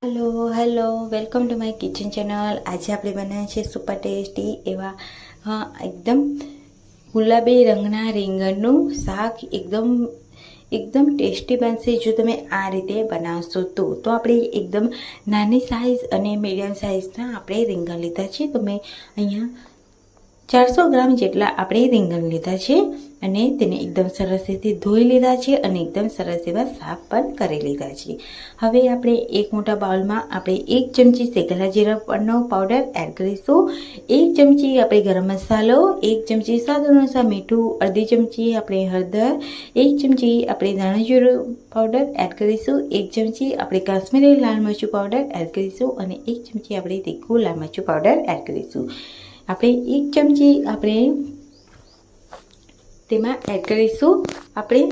Hello welcome to my kitchen channel. આજે આપણે બનાવ્યા છે સુપર ટેસ્ટી એવા એકદમ ગુલાબી રંગના રીંગણનું શાક। એકદમ ટેસ્ટી બનશે જો તમે આ રીતે બનાવશો તો આપણે એકદમ નાની સાઇઝ અને મીડિયમ સાઇઝના આપણે રીંગણ લીધા છે। તો મેં અહીંયા 400 ગ્રામ જેટલા આપણે રીંગણ લીધા છે અને તેને એકદમ સરસ રીતે ધોઈ લીધા છે અને એકદમ સરસ એવા સાફ પણ કરી લીધા છે। હવે આપણે એક મોટા બાઉલમાં આપણે 1 ચમચી શેકેલા જીરાનો પાવડર એડ કરીશું, 1 ચમચી આપણે ગરમ મસાલો, 1 ચમચી સ્વાદ અનુસાર મીઠું, અડધી ચમચી આપણે હળદર, 1 ચમચી આપણે ધાણા જીરું પાવડર એડ કરીશું, 1 ચમચી આપણે કાશ્મીરી લાલ મરચું પાવડર એડ કરીશું અને 1 ચમચી આપણે તીખું લાલ મરચું પાવડર એડ કરીશું। આપણે 1 ચમચી આપણે તેમાં એડ કરીશું આપણે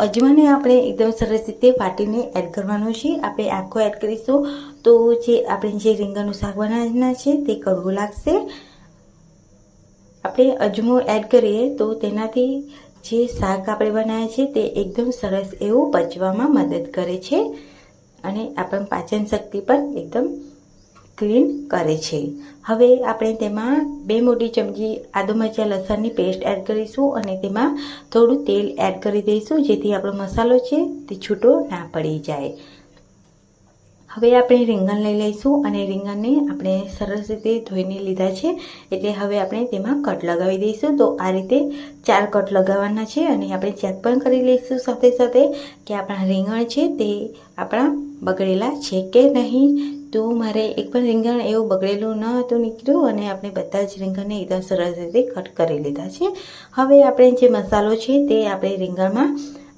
અજમાને આપણે એકદમ સરસ રીતે વાટીને એડ કરવાનો છે। આપણે આખો એડ કરીશું તો જે રીંગણનું શાક બનાવવાના છે તે કડવું લાગશે। આપણે અજમો એડ કરીએ તો તેનાથી જે શાક આપણે બનાવ્યા છે તે એકદમ સરસ એવું પચવામાં મદદ કરે છે અને આપણી પાચન શક્તિ પણ એકદમ ક્લીન કરે છે। હવે આપણે તેમાં 2 મોટી ચમચી આદુ મરચાં લસણની પેસ્ટ એડ કરીશું અને તેમાં થોડું તેલ એડ કરી દઈશું જેથી આપણો મસાલો છે તે છૂટો ના પડી જાય। હવે આપણે રીંગણ લઈ લઈશું અને રીંગણને આપણે સરસ રીતે ધોઈને લીધા છે એટલે હવે આપણે તેમાં કટ લગાવી દઈશું। તો આ રીતે 4 કટ લગાવવાના છે અને આપણે ચેક પણ કરી લઈશું સાથે સાથે કે આપણા રીંગણ છે તે આપણા બગડેલા છે કે નહીં। તો મારે એક પણ રીંગણ એવું બગડેલું ન હતું નીકળ્યું અને આપણે બધા જ રીંગણને એકદમ સરસ રીતે કટ કરી લીધા છે। હવે આપણે જે મસાલો છે તે આપણે રીંગણમાં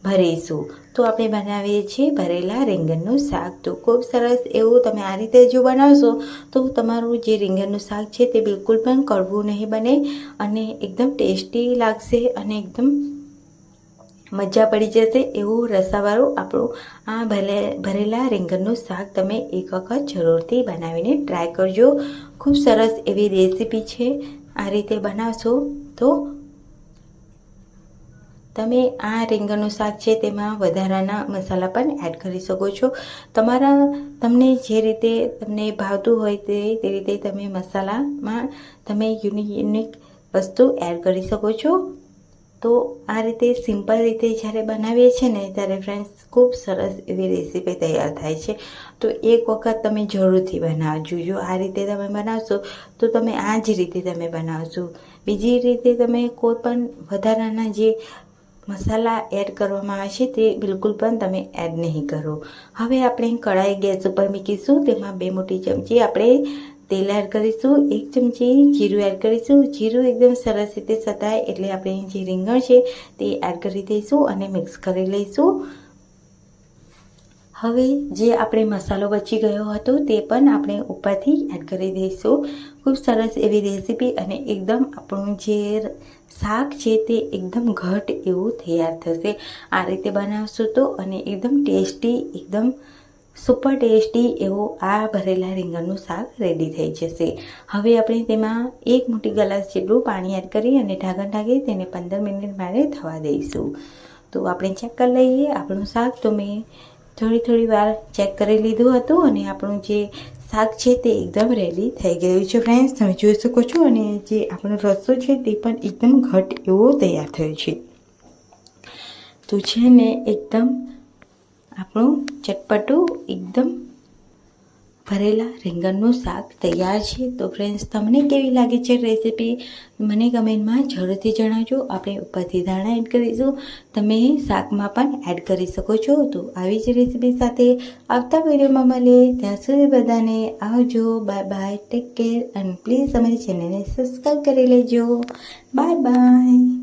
ભરીશું। તો આપણે બનાવીએ છીએ ભરેલા રીંગણનું શાક। તો ખૂબ સરસ એવું તમે આ રીતે જો બનાવશો તો તમારું જે રીંગણનું શાક છે તે બિલકુલ પણ કડવું નહીં બને અને એકદમ ટેસ્ટી લાગશે અને એકદમ મજા પડી જશે એવું રસાવાળું આપણું આ ભરેલા રીંગણનું શાક તમે એક વખત જરૂરથી બનાવીને ટ્રાય કરજો। ખૂબ સરસ એવી રેસીપી છે, આ રીતે બનાવશો તો તમે આ રીંગણનું શાક છે તેમાં વધારાના મસાલા પણ એડ કરી શકો છો। તમને જે રીતે તમને ભાવતું હોય તે રીતે તમે મસાલામાં તમે યુનિક વસ્તુ એડ કરી શકો છો। તો આ રીતે સિમ્પલ રીતે જ્યારે બનાવીએ છીએ ને ત્યારે ફ્રેન્ડ્સ ખૂબ સરસ એવી રેસીપી તૈયાર થાય છે। તો એક વખત તમે જરૂરથી બનાવજો। જો આ રીતે તમે બનાવશો તો તમે આ જ રીતે તમે બનાવશો, બીજી રીતે તમે કોઈ પણ વધારાના જે મસાલા એડ કરવામાં આવે છે તે બિલકુલ પણ તમે એડ નહીં કરો। હવે આપણે કઢાઈ ગેસ ઉપર મૂકીશું, તેમાં 2 મોટી ચમચી આપણે તેલ એડ કરીશું, 1 ચમચી જીરું એડ કરીશું। જીરું એકદમ સરસ રીતે સતાય એટલે આપણે જે રીંગણ છે તે એડ કરી દઈશું અને મિક્સ કરી લઈશું। હવે જે આપણે મસાલો બચી ગયો હતો તે પણ આપણે ઉપરથી એડ કરી દઈશું। ખૂબ સરસ એવી રેસીપી અને એકદમ આપણું જે શાક છે તે એકદમ ઘટ એવું તૈયાર થશે આ રીતે બનાવશો તો અને એકદમ ટેસ્ટી એકદમ સુપર ટેસ્ટી એવું આ ભરેલા રીંગણનું શાક રેડી થઈ જશે। હવે આપણે તેમાં 1 મોટી ગ્લાસ જેટલું પાણી એડ કરી અને ઢાંકણ ઢાંકી તેને 15 મિનિટ માટે થવા દઈશું। તો આપણે ચેક કરી લઈએ આપણું શાક। તો મેં થોડી વાર ચેક કરી લીધું હતું અને આપણું જે શાક છે તે એકદમ રેડી થઈ ગયું છે ફ્રેન્ડ્સ, તમે જોઈ શકો છો અને જે આપણો રસો છે તે પણ એકદમ ઘટ એવો તૈયાર થયો છે। તો છે ને એકદમ આપણું ચટપટું એકદમ ભરેલા રીંગણનું શાક તૈયાર છે। તો ફ્રેન્ડ્સ તમને કેવી લાગે છે રેસીપી મને કમેન્ટમાં જરૂરથી જણાવજો। આપણે ઉપરથી ધાણા એડ કરીશું, તમે શાકમાં પણ એડ કરી શકો છો। તો આવી જ રેસીપી સાથે આવતા વિડીયોમાં મળીએ, ત્યાં સુધી બધાને આવજો, બાય બાય, ટેક કેર અને પ્લીઝ અમારી ચેનલને સબસ્ક્રાઈબ કરી લેજો। Bye bye.